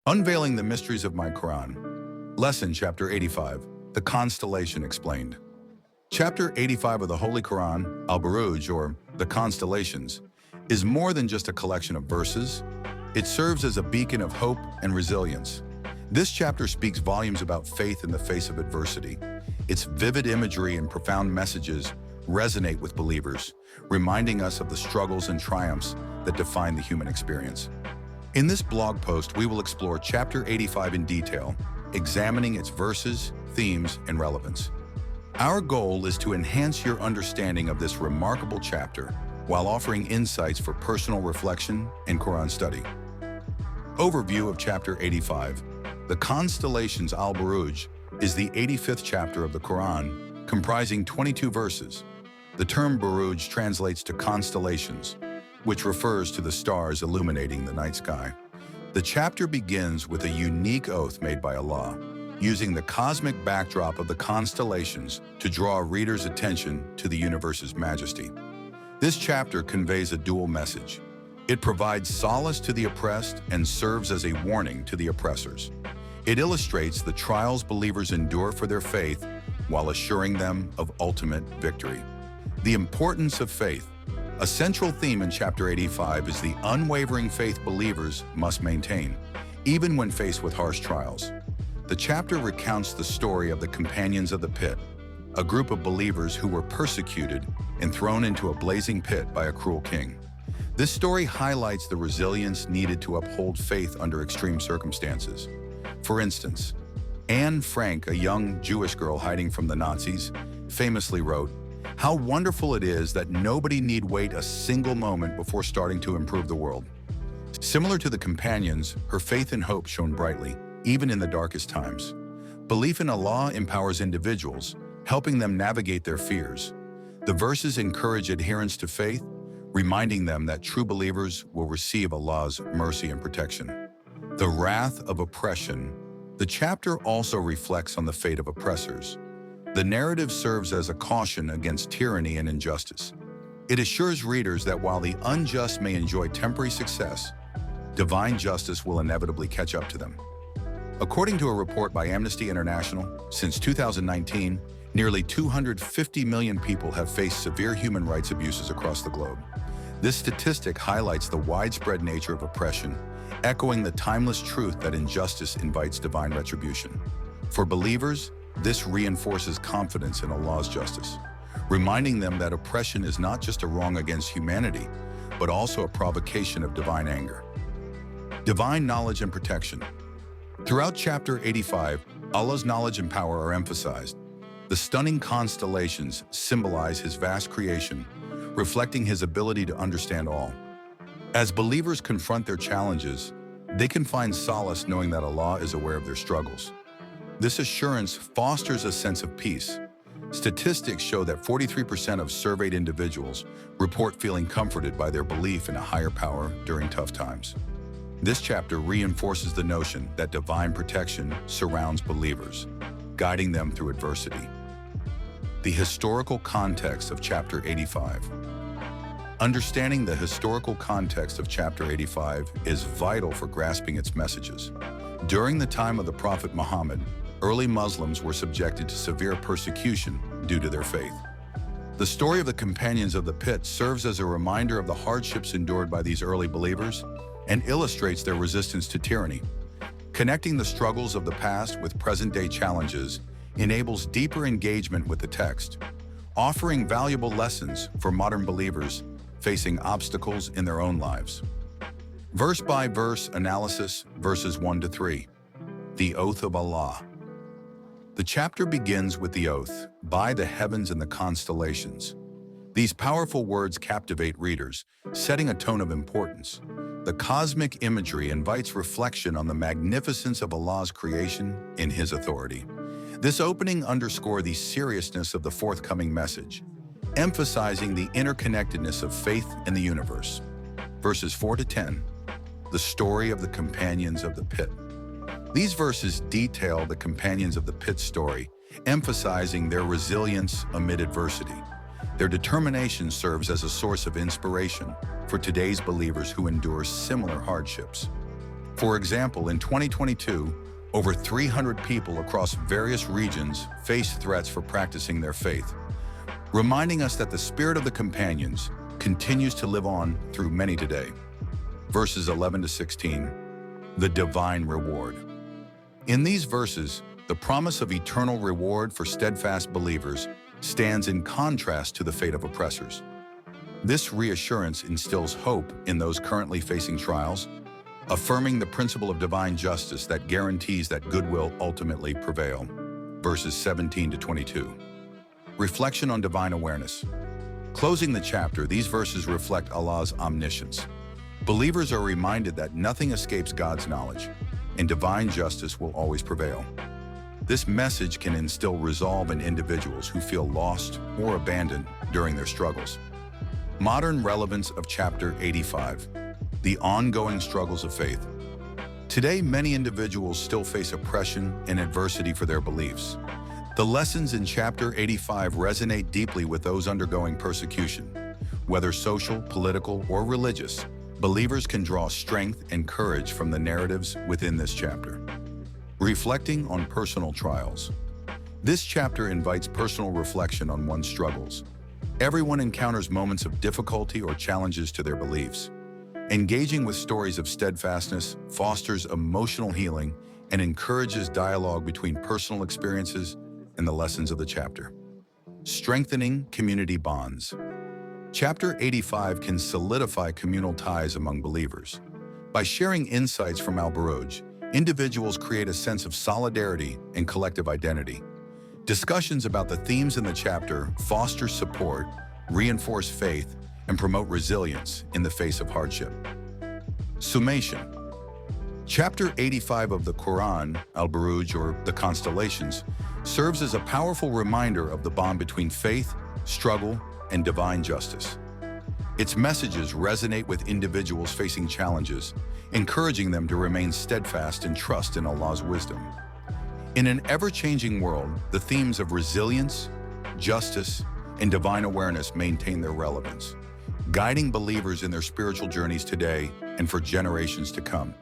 Unveiling the Mysteries of My Quran. Lesson Chapter 85, The Constellation Explained. Chapter 85 of the Holy Quran, Al-Buruj, or the Constellations, is more than just a collection of verses. It serves as a beacon of hope and resilience. This chapter speaks volumes about faith in the face of adversity. Its vivid imagery and profound messages resonate with believers, reminding us of the struggles and triumphs that define the human experience. In this blog post, we will explore Chapter 85 in detail, examining its verses, themes, and relevance. Our goal is to enhance your understanding of this remarkable chapter while offering insights for personal reflection and Quran study. Overview of Chapter 85. The Constellations Al-Buruj is the 85th chapter of the Quran, comprising 22 verses. The term Buruj translates to constellations, which refers to the stars illuminating the night sky. The chapter begins with a unique oath made by Allah, using the cosmic backdrop of the constellations to draw a reader's attention to the universe's majesty. This chapter conveys a dual message. It provides solace to the oppressed and serves as a warning to the oppressors. It illustrates the trials believers endure for their faith while assuring them of ultimate victory. The importance of faith. A central theme in Chapter 85 is the unwavering faith believers must maintain, even when faced with harsh trials. The chapter recounts the story of the Companions of the Pit, a group of believers who were persecuted and thrown into a blazing pit by a cruel king. This story highlights the resilience needed to uphold faith under extreme circumstances. For instance, Anne Frank, a young Jewish girl hiding from the Nazis, famously wrote, "How wonderful it is that nobody need wait a single moment before starting to improve the world." Similar to the companions, her faith and hope shone brightly, even in the darkest times. Belief in Allah empowers individuals, helping them navigate their fears. The verses encourage adherence to faith, reminding them that true believers will receive Allah's mercy and protection. The wrath of oppression. The chapter also reflects on the fate of oppressors. The narrative serves as a caution against tyranny and injustice. It assures readers that while the unjust may enjoy temporary success, divine justice will inevitably catch up to them. According to a report by Amnesty International, since 2019, nearly 250 million people have faced severe human rights abuses across the globe. This statistic highlights the widespread nature of oppression, echoing the timeless truth that injustice invites divine retribution. For believers, this reinforces confidence in Allah's justice, reminding them that oppression is not just a wrong against humanity, but also a provocation of divine anger. Divine knowledge and protection. Throughout Chapter 85, Allah's knowledge and power are emphasized. The stunning constellations symbolize His vast creation, reflecting His ability to understand all. As believers confront their challenges, they can find solace knowing that Allah is aware of their struggles. This assurance fosters a sense of peace. Statistics show that 43% of surveyed individuals report feeling comforted by their belief in a higher power during tough times. This chapter reinforces the notion that divine protection surrounds believers, guiding them through adversity. The historical context of Chapter 85. Understanding the historical context of Chapter 85 is vital for grasping its messages. During the time of the Prophet Muhammad, early Muslims were subjected to severe persecution due to their faith. The story of the Companions of the Pit serves as a reminder of the hardships endured by these early believers and illustrates their resistance to tyranny. Connecting the struggles of the past with present-day challenges enables deeper engagement with the text, offering valuable lessons for modern believers facing obstacles in their own lives. Verse-by-verse analysis, verses 1 to 3. The Oath of Allah. The chapter begins with the oath, "By the heavens and the constellations." These powerful words captivate readers, setting a tone of importance. The cosmic imagery invites reflection on the magnificence of Allah's creation in His authority. This opening underscores the seriousness of the forthcoming message, emphasizing the interconnectedness of faith and the universe. Verses 4 to 10. The story of the Companions of the Pit. These verses detail the Companions of the Pit story, emphasizing their resilience amid adversity. Their determination serves as a source of inspiration for today's believers who endure similar hardships. For example, in 2022, over 300 people across various regions faced threats for practicing their faith, reminding us that the spirit of the companions continues to live on through many today. Verses 11 to 16, the divine reward. In these verses, the promise of eternal reward for steadfast believers stands in contrast to the fate of oppressors. This reassurance instills hope in those currently facing trials, affirming the principle of divine justice that guarantees that good will ultimately prevail. Verses 17 to 22. Reflection on divine awareness. Closing the chapter, these verses reflect Allah's omniscience. Believers are reminded that nothing escapes God's knowledge, and divine justice will always prevail. This message can instill resolve in individuals who feel lost or abandoned during their struggles. Modern relevance of Chapter 85. The ongoing struggles of faith. Today, many individuals still face oppression and adversity for their beliefs. The lessons in Chapter 85 resonate deeply with those undergoing persecution. Whether social, political, or religious, believers can draw strength and courage from the narratives within this chapter. Reflecting on personal trials. This chapter invites personal reflection on one's struggles. Everyone encounters moments of difficulty or challenges to their beliefs. Engaging with stories of steadfastness fosters emotional healing and encourages dialogue between personal experiences and the lessons of the chapter. Strengthening community bonds. Chapter 85 can solidify communal ties among believers. By sharing insights from Al-Buruj, individuals create a sense of solidarity and collective identity. Discussions about the themes in the chapter foster support, reinforce faith, and promote resilience in the face of hardship. Summation. Chapter 85 of the Quran, Al-Buruj, or the Constellations, serves as a powerful reminder of the bond between faith, struggle, and divine justice. Its messages resonate with individuals facing challenges, encouraging them to remain steadfast and trust in Allah's wisdom. In an ever-changing world, the themes of resilience, justice, and divine awareness maintain their relevance, guiding believers in their spiritual journeys today and for generations to come.